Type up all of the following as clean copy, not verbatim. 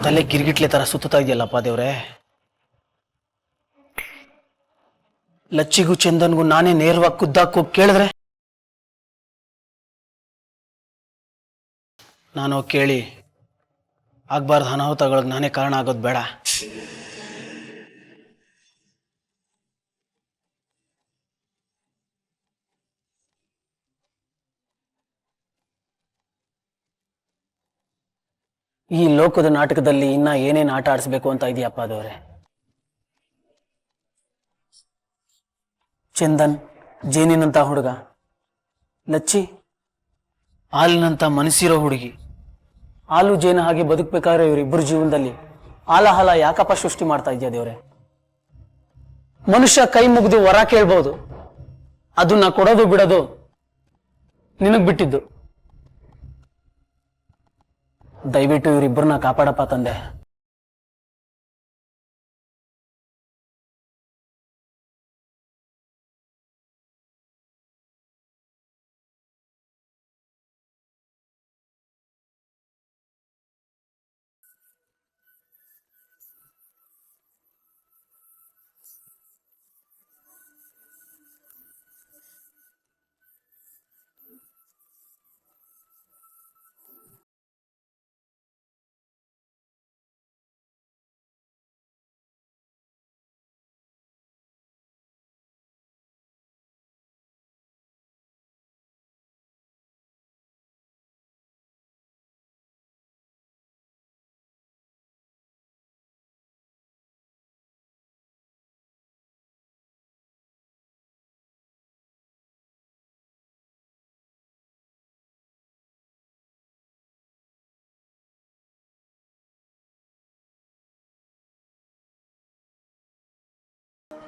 ತಲೆ ಗಿರ್ಗಿಟ್ಲೆ ತರ ಸುತ್ತಾ ಇದೆಯಲ್ಲಪ್ಪ ದೇವ್ರೆ. ಲಚ್ಚಿಗೂ ಚಂದನ್ಗೂ ನಾನೇ ನೇರವಾಗಿ ಖುದ್ದಾಗಿ ಹೋಗಿ ಕೇಳಿದ್ರೆ ನಾನು ಕೇಳಿ ಆಗ್ಬಾರ್ದು ಅನಾಹುತಗಳಿಗೆ ನಾನೇ ಕಾರಣ ಆಗೋದು ಬೇಡ. ಈ ಲೋಕದ ನಾಟಕದಲ್ಲಿ ಇನ್ನ ಏನೇನು ಆಟ ಆಡಿಸ್ಬೇಕು ಅಂತ ಇದೆಯಪ್ಪ ಅದವ್ರೆ. ಚಂದನ್ ಜೇನಿನಂತ ಹುಡುಗ, ಲಚ್ಚಿ ಹಾಲಿನಂತ ಮನಸ್ಸಿರೋ ಹುಡುಗಿ. ಹಾಲು ಜೇನು ಹಾಗೆ ಬದುಕಬೇಕಾದ್ರೆ ಇವರಿಬ್ಬರು ಜೀವನದಲ್ಲಿ ಹಾಲ ಯಾಕಪ್ಪ ಸೃಷ್ಟಿ ಮಾಡ್ತಾ ಇದೆಯಾ ದೇವ್ರೆ? ಮನುಷ್ಯ ಕೈ ಮುಗಿದು ವರ ಕೇಳ್ಬೋದು, ಅದನ್ನ ಕೊಡೋದು ಬಿಡೋದು ನಿನಗ್ ಬಿಟ್ಟಿದ್ದು. ದಯವಿಟ್ಟು ಇವರಿಬ್ಬರನ್ನ ಕಾಪಾಡಪ್ಪ ತಂದೆ.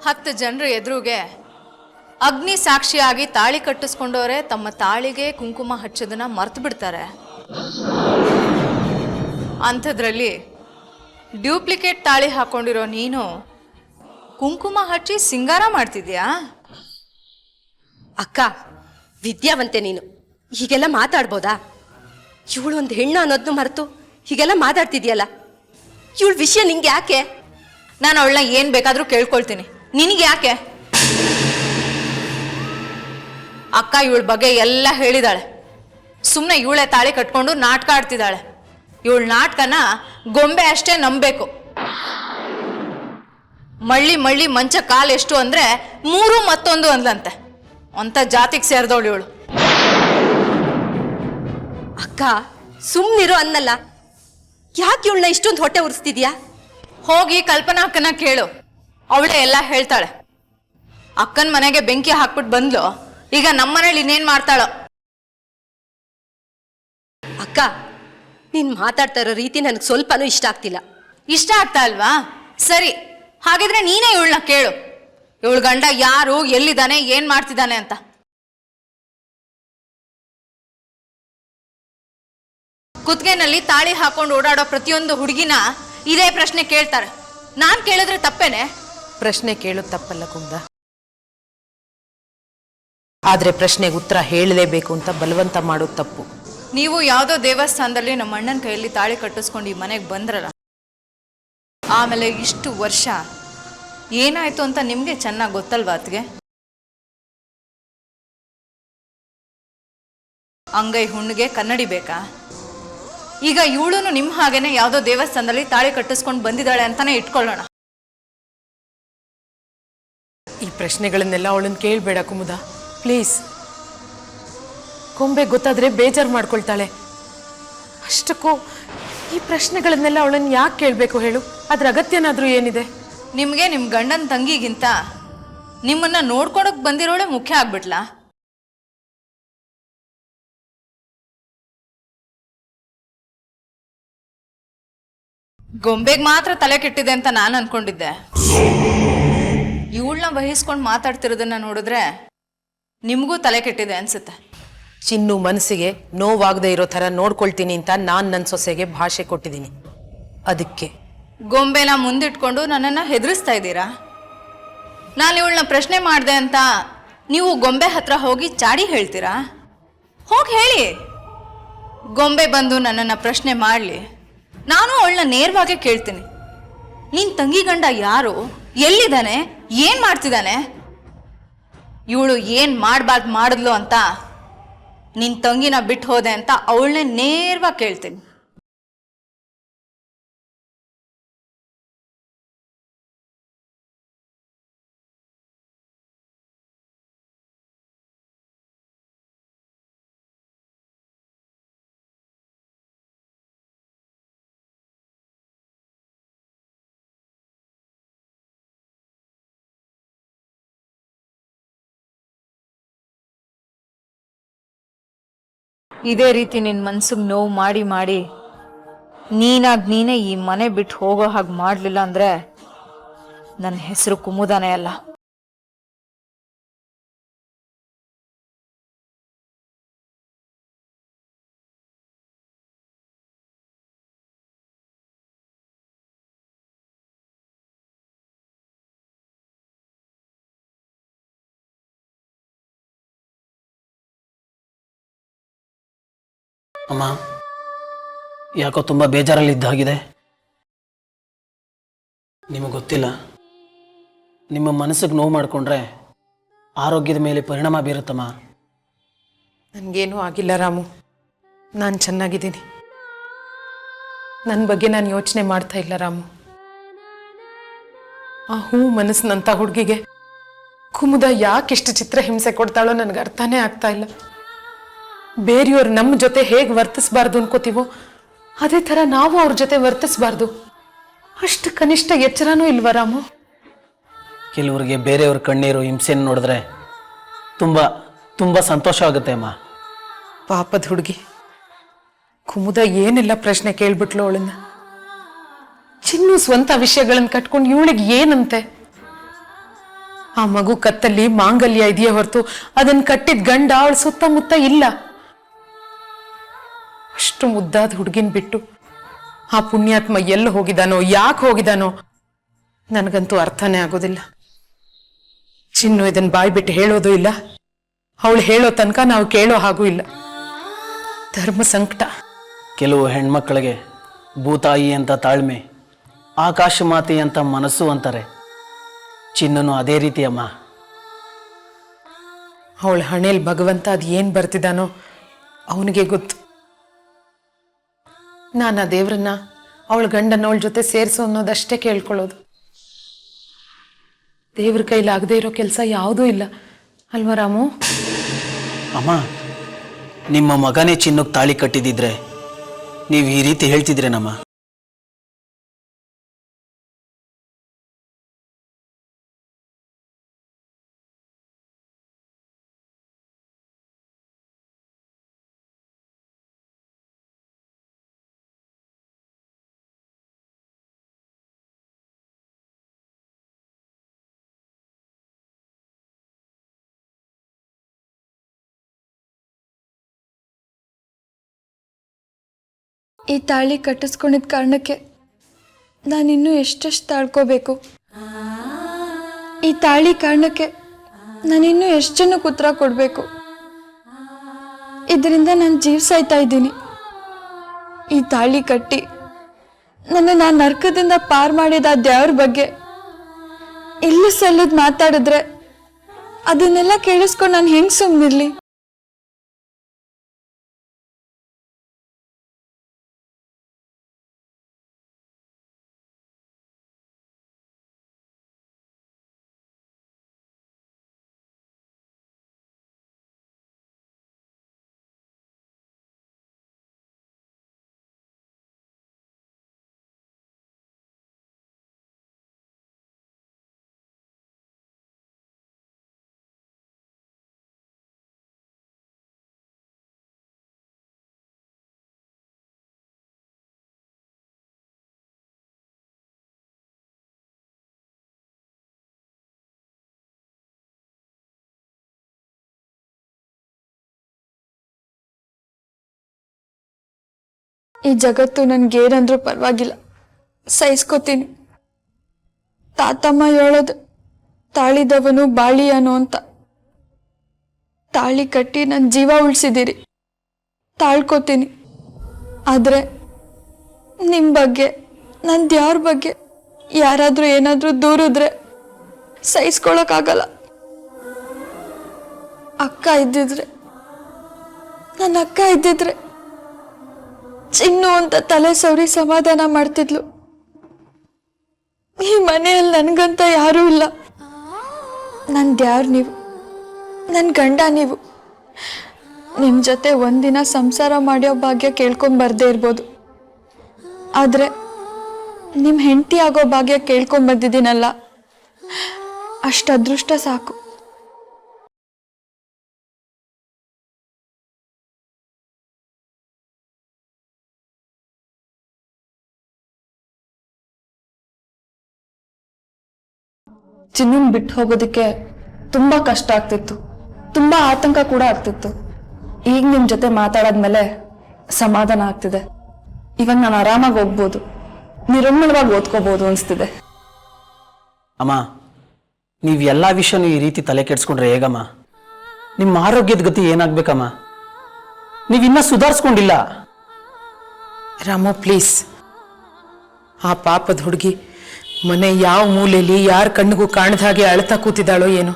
ಹತ್ತು ಜನರ ಎದುರುಗೆ ಅಗ್ನಿ ಸಾಕ್ಷಿಯಾಗಿ ತಾಳಿ ಕಟ್ಟಿಸ್ಕೊಂಡವರೇ ತಮ್ಮ ತಾಳಿಗೆ ಕುಂಕುಮ ಹಚ್ಚೋದನ್ನ ಮರ್ತು ಬಿಡ್ತಾರೆ. ಅಂಥದ್ರಲ್ಲಿ ಡ್ಯೂಪ್ಲಿಕೇಟ್ ತಾಳಿ ಹಾಕೊಂಡಿರೋ ನೀನು ಕುಂಕುಮ ಹಚ್ಚಿ ಸಿಂಗಾರ ಮಾಡ್ತಿದ್ಯಾ? ಅಕ್ಕ, ವಿದ್ಯಾವಂತೆ ನೀನು, ಹೀಗೆಲ್ಲ ಮಾತಾಡ್ಬೋದಾ? ಇವಳು ಒಂದು ಹೆಣ್ಣು ಅನ್ನೋದನ್ನು ಮರೆತು ಹೀಗೆಲ್ಲ ಮಾತಾಡ್ತಿದ್ಯಲ್ಲ, ಇವಳ ವಿಷಯ ನಿಂಗೆ ಯಾಕೆ? ನಾನು ಅವಳನ್ನ ಏನು ಬೇಕಾದರೂ ಕೇಳ್ಕೊಳ್ತೀನಿ, ನಿನಗೆ ಯಾಕೆ? ಅಕ್ಕ ಇವಳ ಬಗ್ಗೆ ಎಲ್ಲ ಹೇಳಿದಾಳೆ. ಸುಮ್ಮನೆ ಇವಳೆ ತಾಳಿ ಕಟ್ಕೊಂಡು ನಾಟಕ ಆಡ್ತಿದ್ದಾಳೆ. ಇವಳ ನಾಟಕನ ಗೊಂಬೆ ಅಷ್ಟೇ ನಂಬಬೇಕು. ಮಳ್ಳಿ ಮಂಚ ಕಾಲು ಎಷ್ಟು ಅಂದ್ರೆ 3 ಮತ್ತೊಂದು ಅಂದ್ಲಂತೆ. ಅಂತ ಜಾತಿಗೆ ಸೇರಿದವಳು ಇವಳು. ಅಕ್ಕ ಸುಮ್ಮನಿರೋ ಅನ್ನಲ್ಲ, ಯಾಕೆ ಇವಳನ್ನ ಇಷ್ಟೊಂದು ಹೊಟ್ಟೆ ಉರಿಸ್ತಿದ್ಯಾ? ಹೋಗಿ ಕಲ್ಪನಾ ಅಕ್ಕನ ಕೇಳು, ಅವಳೇ ಎಲ್ಲ ಹೇಳ್ತಾಳೆ. ಅಕ್ಕನ ಮನೆಗೆ ಬೆಂಕಿ ಹಾಕ್ಬಿಟ್ಟು ಬಂದ್ಲು, ಈಗ ನಮ್ಮನೇಲಿ ಇನ್ನೇನ್ ಮಾಡ್ತಾಳೋ. ಅಕ್ಕ, ನೀನ್ ಮಾತಾಡ್ತಾ ಇರೋ ರೀತಿ ನನಗೆ ಸ್ವಲ್ಪನೂ ಇಷ್ಟ ಆಗ್ತಿಲ್ಲ. ಇಷ್ಟ ಆಗ್ತಾ ಅಲ್ವಾ? ಸರಿ, ಹಾಗಿದ್ರೆ ನೀನೇ ಇವಳನ್ನ ಕೇಳು, ಇವಳ ಗಂಡ ಯಾರು, ಎಲ್ಲಿದ್ದಾನೆ, ಏನ್ ಮಾಡ್ತಿದ್ದಾನೆ ಅಂತ. ಕುತ್ತಿಗೆನಲ್ಲಿ ತಾಳಿ ಹಾಕೊಂಡು ಓಡಾಡೋ ಪ್ರತಿಯೊಂದು ಹುಡುಗಿನ ಇದೇ ಪ್ರಶ್ನೆ ಕೇಳ್ತಾರೆ. ನಾನ್ ಕೇಳಿದ್ರೆ ತಪ್ಪೇನೆ? ಪ್ರಶ್ನೆ ಕೇಳೋದು ತಪ್ಪಲ್ಲ ಕುಂದ, ಆದ್ರೆ ಪ್ರಶ್ನೆಗೆ ಉತ್ತರ ಹೇಳಲೇಬೇಕು ಅಂತ ಬಲವಂತ ಮಾಡೋದು ತಪ್ಪು. ನೀವು ಯಾವುದೋ ದೇವಸ್ಥಾನದಲ್ಲಿ ನಮ್ಮ ಅಣ್ಣನ ಕೈಯಲ್ಲಿ ತಾಳಿ ಕಟ್ಟಿಸ್ಕೊಂಡು ಈ ಮನೆಗೆ ಬಂದ್ರಲ್ಲ, ಆಮೇಲೆ ಇಷ್ಟು ವರ್ಷ ಏನಾಯ್ತು ಅಂತ ನಿಮ್ಗೆ ಚೆನ್ನಾಗಿ ಗೊತ್ತಲ್ವಾ ಅತ್ಗೆ? ಅಂಗೈ ಹುಣ್ಣಿಗೆ ಕನ್ನಡಿ ಬೇಕಾ? ಈಗ ಇವಳು ನಿಮ್ಮ ಹಾಗೇನೆ ಯಾವುದೋ ದೇವಸ್ಥಾನದಲ್ಲಿ ತಾಳಿ ಕಟ್ಟಿಸ್ಕೊಂಡು ಬಂದಿದ್ದಾಳೆ ಅಂತಾನೆ ಇಟ್ಕೊಳ್ಳೋಣ. ಈ ಪ್ರಶ್ನೆಗಳನ್ನೆಲ್ಲ ಅವಳನ್ನು ಕೇಳಬೇಡ ಕುಮುದ, ಪ್ಲೀಸ್. ಕೊಂಬೆ ಗೊತ್ತಾದ್ರೆ ಬೇಜಾರು ಮಾಡ್ಕೊಳ್ತಾಳೆ. ಅಷ್ಟಕ್ಕೂ ಈ ಪ್ರಶ್ನೆಗಳನ್ನೆಲ್ಲ ಅವಳನ್ನು ಯಾಕೆ ಕೇಳಬೇಕು ಹೇಳು? ಅದ್ರ ಅಗತ್ಯನಾದ್ರೂ ಏನಿದೆ? ನಿಮಗೆ ನಿಮ್ಮ ಗಂಡನ ತಂಗಿಗಿಂತ ನಿಮ್ಮನ್ನ ನೋಡ್ಕೊಳಕ್ ಬಂದಿರೋಳೆ ಮುಖ್ಯ ಆಗ್ಬಿಟ್ಲಾ? ಗೊಂಬೆಗೆ ಮಾತ್ರ ತಲೆ ಕೆಟ್ಟಿದೆ ಅಂತ ನಾನು ಅನ್ಕೊಂಡಿದ್ದೆ. ಇವಳನ್ನ ವಹಿಸ್ಕೊಂಡು ಮಾತಾಡ್ತಿರೋದನ್ನ ನೋಡಿದ್ರೆ ನಿಮಗೂ ತಲೆ ಕೆಟ್ಟಿದೆ ಅನ್ಸುತ್ತೆ. ಚಿನ್ನು ಮನಸ್ಸಿಗೆ ನೋವಾಗದೆ ಇರೋ ಥರ ನೋಡ್ಕೊಳ್ತೀನಿ ಅಂತ ನಾನು ನನ್ನ ಸೊಸೆಗೆ ಭಾಷೆ ಕೊಟ್ಟಿದ್ದೀನಿ. ಅದಕ್ಕೆ ಗೊಂಬೆನ ಮುಂದಿಟ್ಕೊಂಡು ನನ್ನನ್ನು ಹೆದರಿಸ್ತಾ ಇದ್ದೀರಾ? ನಾನು ಇವಳನ್ನ ಪ್ರಶ್ನೆ ಮಾಡಿದೆ ಅಂತ ನೀವು ಗೊಂಬೆ ಹತ್ರ ಹೋಗಿ ಚಾಡಿ ಹೇಳ್ತೀರಾ? ಹೋಗಿ ಹೇಳಿ, ಗೊಂಬೆ ಬಂದು ನನ್ನನ್ನು ಪ್ರಶ್ನೆ ಮಾಡಲಿ, ನಾನು ಅವಳನ್ನ ನೇರವಾಗೇ ಕೇಳ್ತೀನಿ, ನಿನ್ ತಂಗಿ ಗಂಡ ಯಾರು, ಎಲ್ಲಿದ್ದಾನೆ, ಏನ್ ಮಾಡ್ತಿದ್ದಾನೆ? ಇವಳು ಏನ್ ಮಾಡ್ಬಾರ್ದು ಮಾಡಿದ್ಲು ಅಂತ ನಿನ್ ತಂಗಿನ ಬಿಟ್ಟು ಹೋದೆ ಅಂತ ಅವಳನ್ನೇ ನೇರವಾಗಿ ಕೇಳ್ತೀನಿ. ಇದೇ ರೀತಿ ನಿನ್ನ ಮನ್ಸಿಗೆ ನೋವು ಮಾಡಿ ಮಾಡಿ ನೀನೇ ಈ ಮನೆ ಬಿಟ್ಟು ಹೋಗೋ ಹಾಗೆ ಮಾಡಲಿಲ್ಲ ಅಂದ್ರೆ ನನ್ನ ಹೆಸರು ಕುಮುದನೇ ಅಲ್ಲ. ಅಮ್ಮ, ಯಾಕೋ ತುಂಬ ಬೇಜಾರಲ್ಲಿದ್ದಾಗಿದೆ. ನಿಮಗೆ ಗೊತ್ತಿಲ್ಲ, ನಿಮ್ಮ ಮನಸ್ಸಿಗೆ ನೋವು ಮಾಡಿಕೊಂಡ್ರೆ ಆರೋಗ್ಯದ ಮೇಲೆ ಪರಿಣಾಮ ಬೀರುತ್ತಮ್ಮ. ನನಗೇನೂ ಆಗಿಲ್ಲ ರಾಮು, ನಾನು ಚೆನ್ನಾಗಿದ್ದೀನಿ. ನನ್ನ ಬಗ್ಗೆ ನಾನು ಯೋಚನೆ ಮಾಡ್ತಾ ಇಲ್ಲ ರಾಮು. ಆ ಹೂ ಮನಸ್ಸಿನಂಥ ಹುಡುಗಿಗೆ ಕುಮುದ ಯಾಕೆಷ್ಟು ಚಿತ್ರ ಹಿಂಸೆ ಕೊಡ್ತಾಳೋ ನನಗೆ ಅರ್ಥನೇ ಆಗ್ತಾ ಇಲ್ಲ. ಬೇರೆಯವ್ರು ನಮ್ಮ ಜೊತೆ ಹೇಗೆ ವರ್ತಿಸ್ಬಾರ್ದು ಅನ್ಕೋತೀವೋ ಅದೇ ಥರ ನಾವು ಅವ್ರ ಜೊತೆ ವರ್ತಿಸ್ಬಾರ್ದು. ಅಷ್ಟು ಕನಿಷ್ಠ ಎಚ್ಚರನೂ ಇಲ್ವಾ ರಾಮು? ಕೆಲವರಿಗೆ ಬೇರೆಯವ್ರ ಕಣ್ಣೀರು ಹಿಂಸೆಯನ್ನು ನೋಡಿದ್ರೆ ತುಂಬ ತುಂಬ ಸಂತೋಷ ಆಗುತ್ತೆ ಅಮ್ಮ. ಪಾಪದ ಹುಡುಗಿ ಕುಮುದ ಏನೆಲ್ಲ ಪ್ರಶ್ನೆ ಕೇಳ್ಬಿಟ್ಲು ಅವಳನ್ನ. ಚಿನ್ನು ಸ್ವಂತ ವಿಷಯಗಳನ್ನ ಕಟ್ಕೊಂಡು ಇವಳಿಗೆ ಏನಂತೆ? ಆ ಮಗು ಕತ್ತಲ್ಲಿ ಮಾಂಗಲ್ಯ ಇದೆಯೇ ಹೊರತು ಅದನ್ನ ಕಟ್ಟಿದ ಗಂಡ ಅವಳ ಸುತ್ತಮುತ್ತ ಇಲ್ಲ. ಅಷ್ಟು ಮುದ್ದಾದ ಹುಡುಗಿನ ಬಿಟ್ಟು ಆ ಪುಣ್ಯಾತ್ಮ ಎಲ್ಲಿ ಹೋಗಿದಾನೋ, ಯಾಕೆ ಹೋಗಿದಾನೋ ನನಗಂತೂ ಅರ್ಥನೇ ಆಗೋದಿಲ್ಲ. ಚಿನ್ನು ಇದನ್ನ ಬಾಯಿ ಬಿಟ್ಟು ಹೇಳೋದು ಇಲ್ಲ, ಅವಳು ಹೇಳೋ ತನಕ ನಾವು ಕೇಳೋ ಹಾಗೂ ಇಲ್ಲ. ಧರ್ಮ ಸಂಕಟ. ಕೆಲವು ಹೆಣ್ಮಕ್ಳಿಗೆ ಭೂತಾಯಿ ಅಂತ ತಾಳ್ಮೆ, ಆಕಾಶ ಮಾತೆ ಅಂತ ಮನಸ್ಸು ಅಂತಾರೆ. ಚಿನ್ನನು ಅದೇ ರೀತಿ ಅಮ್ಮ. ಅವಳ ಹಣೆಯಲ್ಲಿ ಭಗವಂತ ಅದು ಏನು ಬರ್ತಿದ್ದಾನೋ ಅವನಿಗೆ ಗೊತ್ತು. ನಾನು ಆ ದೇವ್ರನ್ನ ಅವಳ ಗಂಡನ ಅವಳ ಜೊತೆ ಸೇರಿಸು ಅನ್ನೋದಷ್ಟೇ ಕೇಳ್ಕೊಳ್ಳೋದು. ದೇವ್ರ ಕೈಲಾಗದೇ ಇರೋ ಕೆಲಸ ಯಾವುದೂ ಇಲ್ಲ ಅಲ್ವಾ ರಾಮು? ಅಮ್ಮ, ನಿಮ್ಮ ಮಗನೇ ಚಿನ್ನಕ್ಕೆ ತಾಳಿ ಕಟ್ಟಿದಿದ್ರೆ ನೀವು ಈ ರೀತಿ ಹೇಳ್ತಿದ್ರೇನಮ್ಮ? ಈ ತಾಳಿ ಕಟ್ಟಿಸ್ಕೊಂಡಿದ್ದ ಕಾರಣಕ್ಕೆ ನಾನಿನ್ನೂ ಎಷ್ಟೆಷ್ಟು ತಾಳ್ಕೋಬೇಕು? ಈ ತಾಳಿ ಕಾರಣಕ್ಕೆ ನಾನಿನ್ನೂ ಎಷ್ಟು ಜನಕ್ಕೆ ಉತ್ತರ ಕೊಡಬೇಕು? ಇದರಿಂದ ನಾನು ಜೀವಿಸಾಯ್ತಾ ಇದ್ದೀನಿ. ಈ ತಾಳಿ ಕಟ್ಟಿ ನಾನು ನರ್ಕದಿಂದ ಪಾರು ಮಾಡಿದ ಆ ದೇವ್ರ ಬಗ್ಗೆ ಇಲ್ಲಿ ಸಲ್ಲದ್ ಮಾತಾಡಿದ್ರೆ ಅದನ್ನೆಲ್ಲ ಕೇಳಿಸ್ಕೊಂಡು ನಾನು ಹೆಂಗೆ ಸುಮ್ಮನಿರ್ಲಿ? ಈ ಜಗತ್ತು ನನ್ಗೇನಂದ್ರೂ ಪರವಾಗಿಲ್ಲ, ಸಹಿಸ್ಕೋತೀನಿ. ತಾತಮ್ಮ ಹೇಳೋದು ತಾಳಿದವನು ಬಾಳಿಯನು ಅಂತ. ತಾಳಿ ಕಟ್ಟಿ ನನ್ನ ಜೀವ ಉಳಿಸಿದಿರಿ, ತಾಳ್ಕೋತೀನಿ. ಆದ್ರೆ ನಿಮ್ಮ ಬಗ್ಗೆ ನನ್ನ ದೇವ್ರ ಬಗ್ಗೆ ಯಾರಾದರೂ ಏನಾದರೂ ದೂರಿದ್ರೆ ಸಹಿಸ್ಕೊಳಕ್ಕಾಗಲ್ಲ. ಅಕ್ಕ ಇದ್ದಿದ್ರೆ, ನನ್ನ ಅಕ್ಕ ಇದ್ದಿದ್ರೆ ಚಿನ್ನು ಅಂತ ತಲೆ ಸವರಿ ಸಮಾಧಾನ ಮಾಡ್ತಿದ್ಲು. ಈ ಮನೆಯಲ್ಲಿ ನನಗಂತ ಯಾರೂ ಇಲ್ಲ. ನನ್ನ ದೇವ್ರು ನೀವು, ನನ್ನ ಗಂಡ ನೀವು. ನಿಮ್ಮ ಜೊತೆ ಒಂದಿನ ಸಂಸಾರ ಮಾಡೋ ಭಾಗ್ಯ ಕೇಳ್ಕೊಂಬರ್ದೇ ಇರ್ಬೋದು, ಆದರೆ ನಿಮ್ಮ ಹೆಂಡತಿ ಆಗೋ ಭಾಗ್ಯ ಕೇಳ್ಕೊಂಬಂದಿದ್ದೀನಲ್ಲ, ಅಷ್ಟು ಅದೃಷ್ಟ ಸಾಕು. ಚಿನ್ನನ್ ಬಿಟ್ಟು ಹೋಗೋದಕ್ಕೆ ತುಂಬಾ ಕಷ್ಟ ಆಗ್ತಿತ್ತು, ತುಂಬಾ ಆತಂಕ ಕೂಡ ಆಗ್ತಿತ್ತು. ಈಗ ನಿಮ್ ಜೊತೆ ಮಾತಾಡಾದ್ಮೇಲೆ ಸಮಾಧಾನ ಆಗ್ತಿದೆ. ಇವಾಗ ನಾನು ಆರಾಮಾಗಿ ಹೋಗ್ಬೋದು, ನಿರಮ್ಮಳವಾಗಿ ಓದ್ಕೋಬಹುದು ಅನ್ಸ್ತಿದೆ. ಅಮ್ಮ, ನೀವು ಎಲ್ಲ ವಿಷಯನೂ ಈ ರೀತಿ ತಲೆ ಕೆಡ್ಸ್ಕೊಂಡ್ರೆ ಹೇಗಮ್ಮ? ನಿಮ್ಮ ಆರೋಗ್ಯದ ಗತಿ ಏನಾಗ್ಬೇಕಮ್ಮ? ನೀವಿನ್ನ ಸುಧಾರಿಸ್ಕೊಂಡಿಲ್ಲ. ರಾಮು ಪ್ಲೀಸ್, ಆ ಪಾಪದ ಹುಡುಗಿ ಮನೆ ಯಾವ ಮೂಲೆಯಲ್ಲಿ ಯಾರ ಕಣ್ಣಿಗೂ ಕಾಣದ ಹಾಗೆ ಅಳ್ತಾ ಕೂತಿದ್ದಾಳೋ ಏನೋ.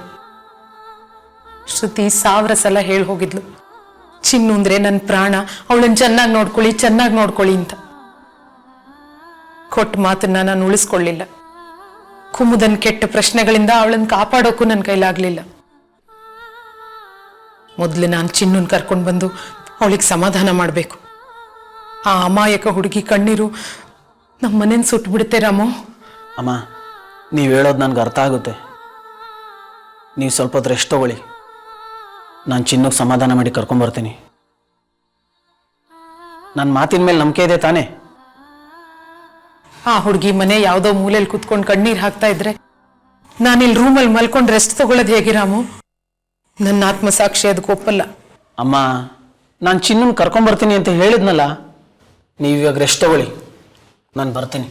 ಶ್ರುತಿ 1000 ಸಲ ಹೇಳಿ ಹೋಗಿದ್ಲು, ಚಿನ್ನು ಅಂದ್ರೆ ನನ್ನ ಪ್ರಾಣ, ಅವಳನ್ನ ಚೆನ್ನಾಗಿ ನೋಡ್ಕೊಳ್ಳಿ, ಚೆನ್ನಾಗಿ ನೋಡ್ಕೊಳ್ಳಿ ಅಂತ. ಕೊಟ್ಟ ಮಾತನ್ನ ನಾನು ಉಳಿಸ್ಕೊಳ್ಳಿಲ್ಲ. ಕುಮುದನ್ ಕೆಟ್ಟ ಪ್ರಶ್ನೆಗಳಿಂದ ಅವಳನ್ನ ಕಾಪಾಡೋಕ್ಕೂ ನನ್ನ ಕೈಲಾಗ್ಲಿಲ್ಲ. ಮೊದಲು ನಾನು ಚಿನ್ನನ್ ಕರ್ಕೊಂಡು ಬಂದು ಅವಳಿಗೆ ಸಮಾಧಾನ ಮಾಡಬೇಕು. ಆ ಅಮಾಯಕ ಹುಡುಗಿ ಕಣ್ಣೀರು ನಮ್ಮ ಮನೇನ ಸುಟ್ಟು ಬಿಡುತ್ತೆ ರಾಮು. ಅಮ್ಮ, ನೀವು ಹೇಳೋದು ನನಗೆ ಅರ್ಥ ಆಗುತ್ತೆ. ನೀವು ಸ್ವಲ್ಪ ಹೊತ್ತು ರೆಸ್ಟ್ ತಗೊಳ್ಳಿ, ನಾನು ಚಿನ್ನಕ್ಕೆ ಸಮಾಧಾನ ಮಾಡಿ ಕರ್ಕೊಂಬರ್ತೀನಿ. ನನ್ನ ಮಾತಿನ ಮೇಲೆ ನಂಬಿಕೆ ಇದೆ ತಾನೇ? ಆ ಹುಡುಗಿ ಮನೆ ಯಾವುದೋ ಮೂಲೆಯಲ್ಲಿ ಕುತ್ಕೊಂಡು ಕಣ್ಣೀರು ಹಾಕ್ತಾ ಇದ್ರೆ ನಾನಿಲ್ಲಿ ರೂಮಲ್ಲಿ ಮಲ್ಕೊಂಡು ರೆಸ್ಟ್ ತಗೊಳ್ಳೋದು ಹೇಗೆ ರಾಮು? ನನ್ನ ಆತ್ಮಸಾಕ್ಷಿ ಅದಕ್ಕೆ ಒಪ್ಪಲ್ಲ. ಅಮ್ಮ, ನಾನು ಚಿನ್ನನ್ನು ಕರ್ಕೊಂಬರ್ತೀನಿ ಅಂತ ಹೇಳಿದ್ನಲ್ಲ, ನೀವು ಇವಾಗ ರೆಸ್ಟ್ ತಗೊಳ್ಳಿ, ನಾನು ಬರ್ತೀನಿ.